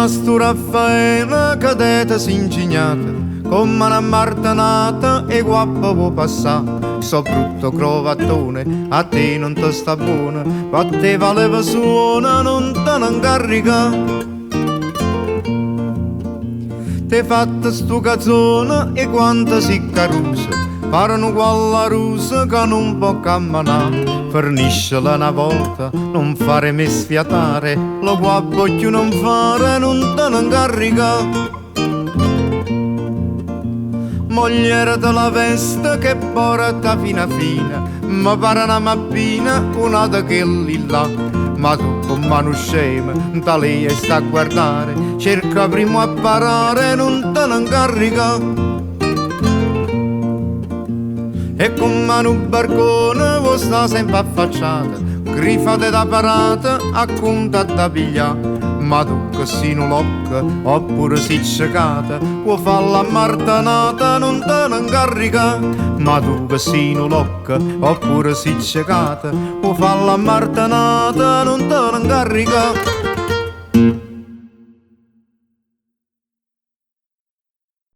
ma stu Raffaele che te si ingignata, come una martanata e guappa può passare. So brutto crovattone, a te non ti sta buona, a te valeva suona, non te ne incarica. Te fatta stu cazzone e quanta si carusa, parano quella rusa che non può camminare. Forniscela una volta, non fare me sfiatare, lo guappo più non fare, non te ne incarica. Mogliere della veste che porta fino a fine, ma pare una mappina, una da che lì là. Ma tu con mano scema, da lei sta a guardare, cerca prima a parare, non te ne incarica. E con mano barcone vuoi sta sempre affacciata, grifate da parata, a conta da pigliare. Ma tu che sei un locca, oppure sei ciccata, vuoi fare la martanata, non te ne incarica. Ma tu che sei un locca, oppure sei ciccata, vuoi fare la martanata, non te ne incarica.